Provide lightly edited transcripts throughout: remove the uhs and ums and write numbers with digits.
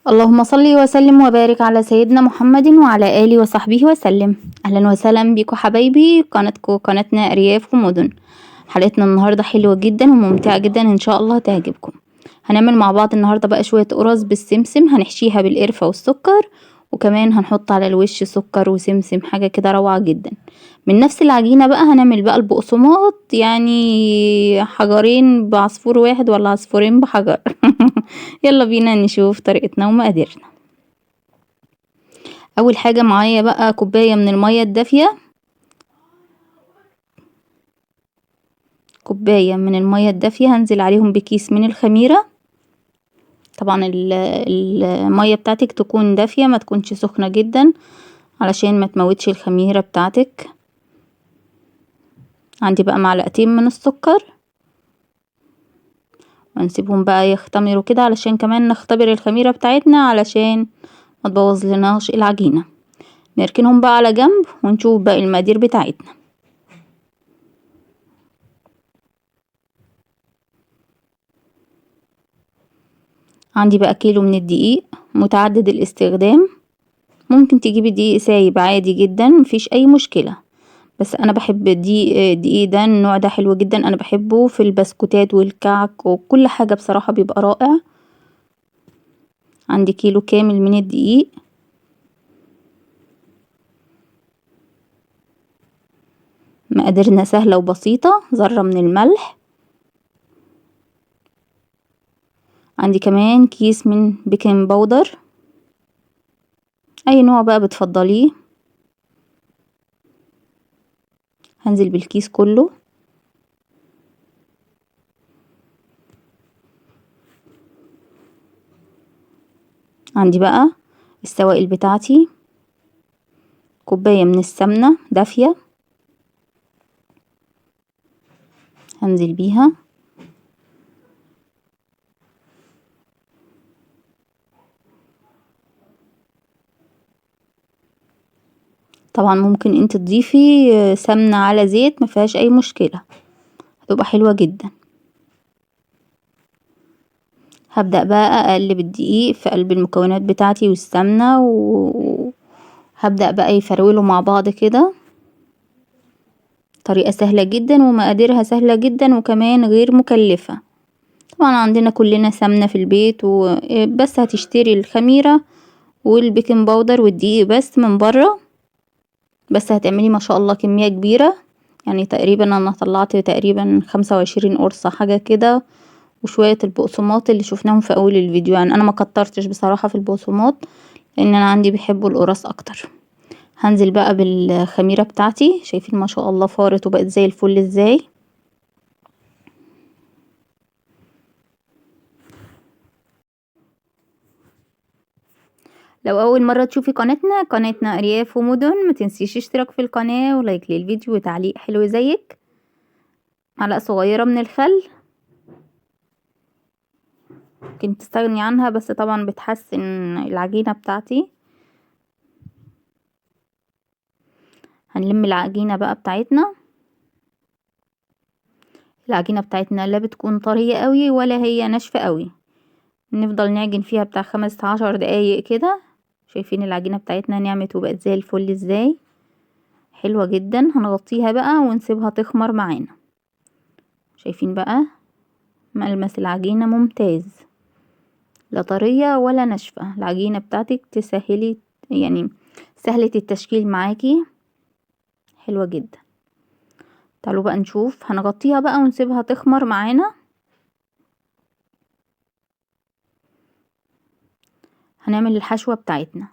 اللهم صل وسلم وبارك على سيدنا محمد وعلى آله وصحبه وسلم. أهلا وسهلا بكم حبايبي، قناتنا أرياف ومدن. حلقتنا النهاردة حلوة جدا وممتعة جدا، إن شاء الله تعجبكم. هنعمل مع بعض النهاردة بقى شوية قرص بالسمسم، هنحشيها بالقرفة والسكر، وكمان هنحط على الوش سكر وسمسم، حاجة كده روعة جدا. من نفس العجينة بقى هنعمل بقى البقسماط، يعني حجرين بعصفور واحد ولا عصفورين بحجر. يلا بينا نشوف طريقتنا ومقاديرنا. اول حاجة معايا بقى كوباية من المية الدافية، هنزل عليهم بكيس من الخميرة. طبعا المية بتاعتك تكون دافية، ما تكونش سخنة جدا علشان ما تموتش الخميرة بتاعتك. عندي بقى معلقتين من السكر، ونسيبهم بقى يختمروا كده علشان كمان نختبر الخميرة بتاعتنا علشان ما تبوظ لناش العجينة. نركنهم بقى على جنب ونشوف بقى المقادير بتاعتنا. عندي بقى كيلو من الدقيق متعدد الاستخدام، ممكن تجيبي دقيق سايب عادي جدا، مفيش اي مشكلة، بس انا بحب الدقيق ده، النوع ده حلو جدا، انا بحبه في البسكوتات والكعك وكل حاجة، بصراحة بيبقى رائع. عندي كيلو كامل من الدقيق. مقاديرنا سهلة وبسيطة، ذرة من الملح. عندي كمان كيس من بيكنج باودر، اي نوع بقى بتفضليه. هنزل بالكيس كله. عندي بقى السوائل بتاعتي، كوباية من السمنة دافية هنزل بيها. طبعا ممكن انت تضيفي سمنة على زيت، ما فيهاش اي مشكلة، هتبقى حلوة جدا. هبدأ بقى اقلب الدقيق في قلب المكونات بتاعتي والسمنة، وهبدأ بقى يفرولوا مع بعض كده. طريقة سهلة جدا ومقاديرها سهلة جدا وكمان غير مكلفة. طبعا عندنا كلنا سمنة في البيت، بس هتشتري الخميرة والبيكنج باودر والدقيق بس من بره، بس هتعملي ما شاء الله كمية كبيرة. يعني تقريبا انا طلعت تقريبا 25 قرصة حاجة كده، وشوية البقسماط اللي شفناهم في اول الفيديو. يعني انا ما كترتش بصراحة في البقسماط، لان انا عندي بيحبوا القرص اكتر. هنزل بقى بالخميرة بتاعتي، شايفين ما شاء الله فارت وبقت زي الفل ازاي. لو اول مرة تشوفي قناتنا ارياف ومدن، ما تنسيش اشتراك في القناة ولايك للفيديو وتعليق حلو زيك. معلقة صغيرة من الخل، ممكن تستغني عنها، بس طبعا بتحسن العجينة بتاعتي. هنلم العجينة بقى بتاعتنا. العجينة بتاعتنا لا بتكون طرية قوي ولا هي ناشفة قوي، نفضل نعجن فيها بتاع 15 دقايق كده. شايفين العجينة بتاعتنا نعمت وبقت زي الفل ازاي، حلوة جدا. هنغطيها بقى ونسيبها تخمر معانا. شايفين بقى ملمس العجينة ممتاز، لا طرية ولا ناشفة. العجينة بتاعتك تسهلي، يعني سهلة التشكيل معاكي، حلوة جدا. تعالوا بقى نشوف، هنغطيها بقى ونسيبها تخمر معانا. هنعمل الحشوة بتاعتنا.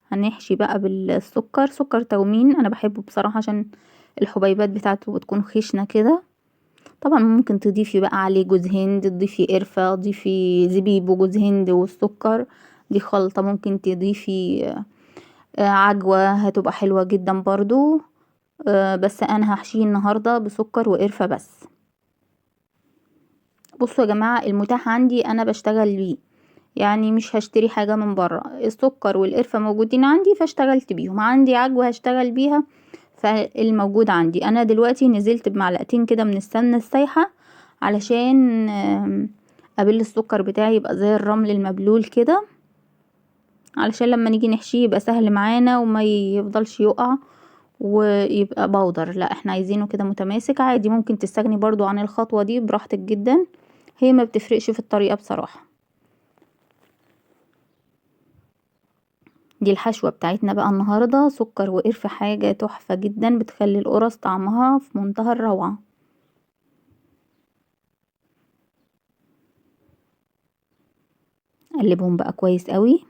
هنحشي بقى بالسكر، سكر تومين، انا بحبه بصراحة عشان الحبيبات بتاعته بتكون خشنة كده. طبعا ممكن تضيفي بقى عليه جوز هند، تضيفي قرفة، تضيفي زبيب وجوز هند والسكر، دي خلطة. ممكن تضيفي عجوة، هتبقى حلوة جدا برضو. بس انا هحشيه النهاردة بسكر وقرفة بس. بصوا يا جماعة، المتاح عندي انا بشتغل بيه، يعني مش هشتري حاجة من برا. السكر والقرفة موجودين عندي فاشتغلت بيهم، عندي عجوة هشتغل بيها، فالموجود عندي. انا دلوقتي نزلت بمعلقتين كده من السمنة السايحة علشان ابل السكر بتاعي يبقى زي الرمل المبلول كده. علشان لما نيجي نحشيه يبقى سهل معانا وما يفضلش يقع ويبقى بودر. لا احنا عايزينه كده متماسك. عادي ممكن تستغني برضو عن الخطوة دي براحتك جدا، هي ما بتفرقش في الطريقة بصراحة. دي الحشوة بتاعتنا بقى النهاردة، سكر وقرفة، حاجة تحفة جدا بتخلي القرص طعمها في منتهى الروعة. قلبهم بقى كويس قوي.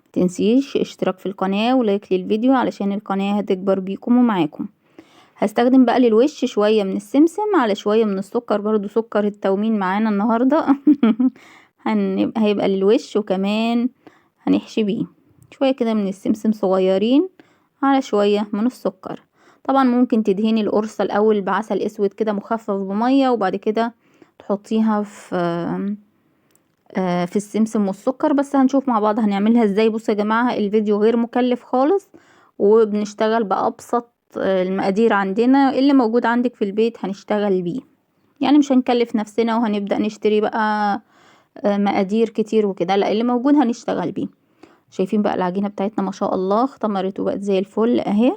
متنسيش اشتراك في القناة ولايك للفيديو علشان القناة هتكبر بيكم ومعاكم. هستخدم بقى للوش شوية من السمسم على شوية من السكر، برضو سكر التومين معانا النهاردة هيبقى للوش، وكمان هنحشي بيه شوية كده من السمسم صغيرين على شوية من السكر. طبعا ممكن تدهني القرصة الاول بعسل اسود كده مخفف بمية، وبعد كده تحطيها في السمسم والسكر. بس هنشوف مع بعض هنعملها ازاي. بصوا يا جماعة الفيديو غير مكلف خالص، وبنشتغل بأبسط المقادير عندنا، اللي موجود عندك في البيت هنشتغل بيه. يعني مش هنكلف نفسنا وهنبدأ نشتري بقى مقادير كتير وكده، لا اللي موجود هنشتغل بيه. شايفين بقى العجينة بتاعتنا ما شاء الله اختمرت وبقت زي الفل اهي.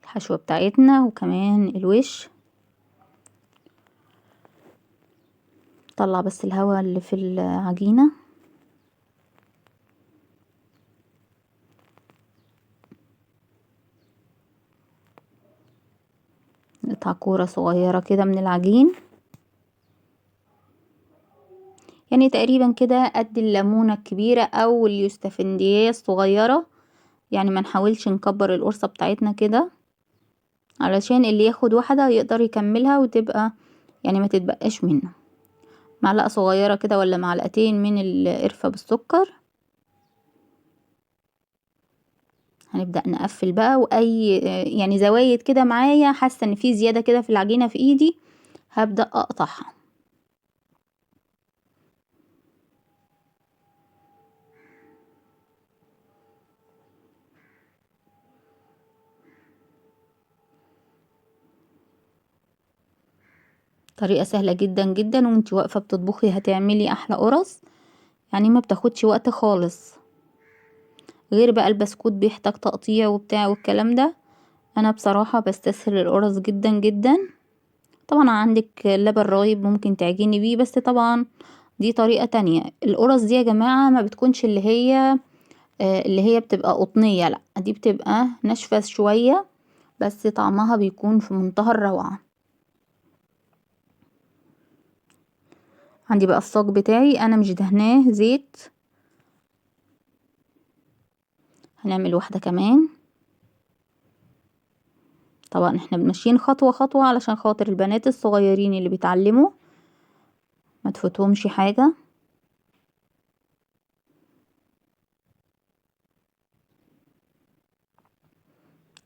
الحشوة بتاعتنا وكمان الوش. طلع بس الهواء اللي في العجينة. نقطع كورة صغيرة كده من العجين، يعني تقريبا كده قد الليمونة الكبيرة او اليوستفندية الصغيرة. يعني ما نحاولش نكبر القرصة بتاعتنا كده، علشان اللي ياخد واحدة يقدر يكملها وتبقى يعني ما تتبقاش منه. معلقة صغيرة كده ولا معلقتين من القرفة بالسكر. هنبدأ نقفل بقى، واي يعني زوايد كده معايا حاسة ان في زيادة كده في العجينة في ايدي هبدأ اقطعها. طريقة سهلة جدا جدا، وانتي واقفة بتطبخي هتعملي احلى قرص، يعني ما بتاخدش وقت خالص. غير بقى البسكوت بيحتاج تقطيع وبتاع والكلام ده، انا بصراحة بستسهل القرص جدا جدا. طبعا عندك لبن رايب ممكن تعجني بيه، بس طبعا دي طريقة تانية. القرص دي يا جماعة ما بتكونش اللي هي بتبقى قطنية، لا دي بتبقى ناشفة شوية، بس طعمها بيكون في منتهى الروعة. عندي بقى الصاج بتاعي انا مش دهناه زيت. هنعمل واحدة كمان. طبعا احنا ماشيين خطوة خطوة علشان خاطر البنات الصغيرين اللي بيتعلموا ما تفوتهمش حاجة.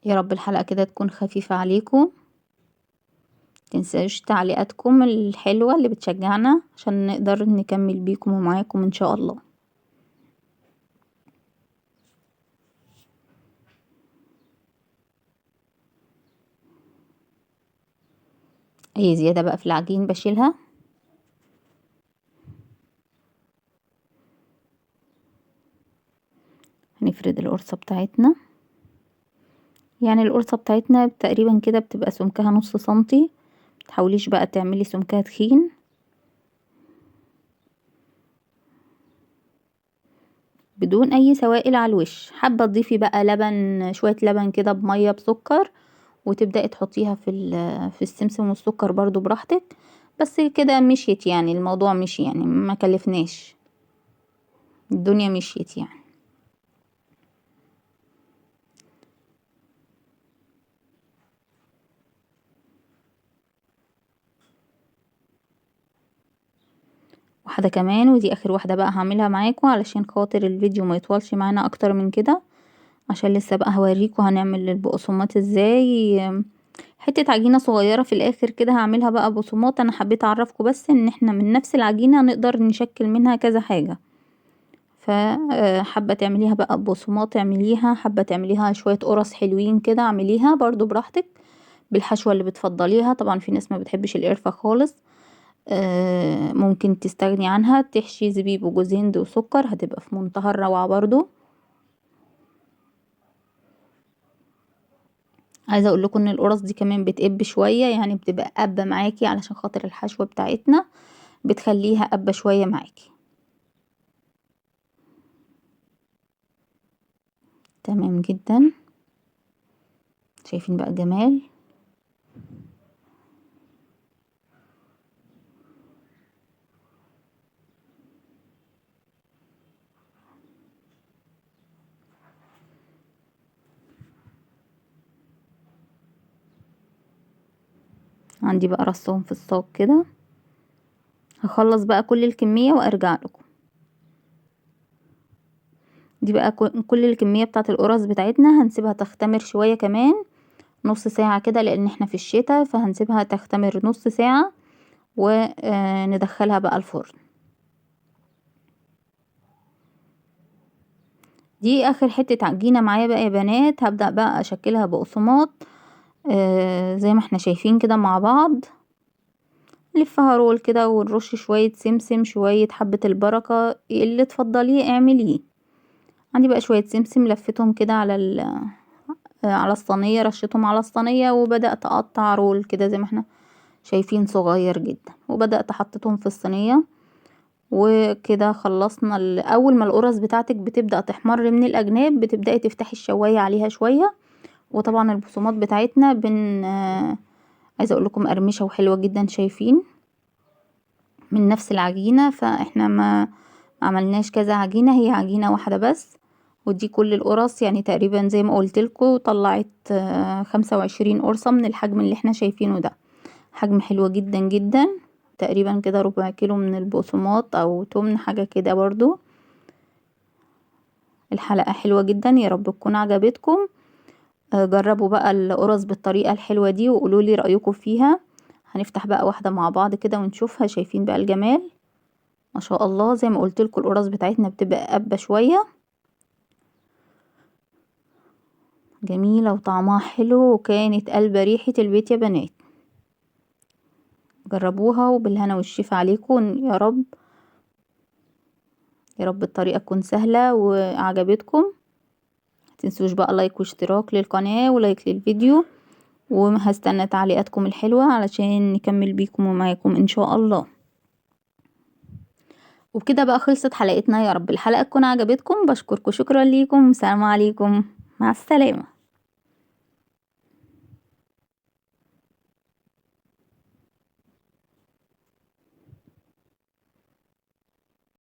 يا رب الحلقة كده تكون خفيفة عليكم. متنسوش تعليقاتكم الحلوة اللي بتشجعنا عشان نقدر نكمل بيكم ومعاكم ان شاء الله. اي زيادة بقى في العجين بشيلها. هنفرد القرصة بتاعتنا. يعني القرصة بتاعتنا تقريبا كده بتبقى سمكها نص سنتي، متحاوليش بقى تعملي سمكها تخين. بدون اي سوائل على الوش. حابة تضيفي بقى لبن، شوية لبن كده بمية بسكر، وتبدأي تحطيها في السمسم والسكر برضو براحتك. بس كده مشيت، يعني الموضوع مشي، يعني ما كلفناش، الدنيا مشيت يعني. واحدة كمان، ودي اخر واحدة بقى هعملها معاكم علشان خاطر الفيديو ما يطولش معانا اكتر من كده، عشان لسه بقى هوريكم هنعمل البقسماط ازاي. حتة عجينة صغيرة في الاخر كده هعملها بقى بقسماط. انا حبيت اعرفكم بس ان احنا من نفس العجينة نقدر نشكل منها كذا حاجة. فحابة تعمليها بقى بقسماط اعمليها، حابة تعمليها شوية قرص حلوين كده اعمليها برضو براحتك. بالحشوة اللي بتفضليها. طبعا في ناس ما بتحبش القرفة خالص، ممكن تستغني عنها، تحشي زبيب وجوز هند وسكر، هتبقى في منتهى الروعة برضو. عايزه اقول لكم ان القرص دي كمان بتقب شويه، يعني بتبقى قابه معاكي علشان خاطر الحشوه بتاعتنا بتخليها قابه شويه معاكي. تمام جدا. شايفين بقى جمال. عندي بقى رصهم في الصاج كده. هخلص بقى كل الكميه وارجع لكم. دي بقى كل الكميه بتاعه القرص بتاعتنا. هنسيبها تختمر شويه كمان نص ساعه كده، لان احنا في الشتاء، فهنسيبها تختمر نص ساعه وندخلها بقى الفرن. دي اخر حته عجينه معايا بقى يا بنات. هبدا بقى اشكلها بقسماط زي ما احنا شايفين كده مع بعض. نلفها رول كده ونرش شويه سمسم، شويه حبه البركه اللي تفضليه اعمليه. عندي بقى شويه سمسم لفتهم كده على الصينيه، رشيتهم على الصينيه وبدات اقطع رول كده زي ما احنا شايفين صغير جدا، وبدات احطتهم في الصينيه. وكده خلصنا. اول ما القرص بتاعتك بتبدا تحمر من الاجناب بتبداي تفتحي الشوايه عليها شويه. وطبعا البصمات بتاعتنا عايزه اقول لكم قرمشه وحلوه جدا، شايفين من نفس العجينه. فاحنا ما عملناش كذا عجينه، هي عجينه واحده بس. ودي كل القرص يعني تقريبا زي ما قلت لكم طلعت 25 قرصه من الحجم اللي احنا شايفينه ده. حجم حلو جدا جدا، تقريبا كده ربع كيلو من البقسماط او تمن حاجه كده برضو. الحلقه حلوه جدا، يا رب تكون عجبتكم. جربوا بقى القرص بالطريقة الحلوة دي وقولوا لي رأيكم فيها. هنفتح بقى واحدة مع بعض كده ونشوفها. شايفين بقى الجمال ما شاء الله. زي ما قلت لكم القرص بتاعتنا بتبقى قابة شوية، جميلة وطعمها حلو، وكانت قلبة ريحة البيت يا بنات. جربوها وبالهنا والشفا عليكم يا رب. يا رب الطريقة تكون سهلة وعجبتكم. متنسوش بقى لايك واشتراك للقناة ولايك للفيديو، وهستنى تعليقاتكم الحلوة علشان نكمل بيكم ومعاكم ان شاء الله. وبكده بقى خلصت حلقتنا. يا رب الحلقة تكون عجبتكم. بشكركم، شكرا ليكم. السلام عليكم، مع السلامة.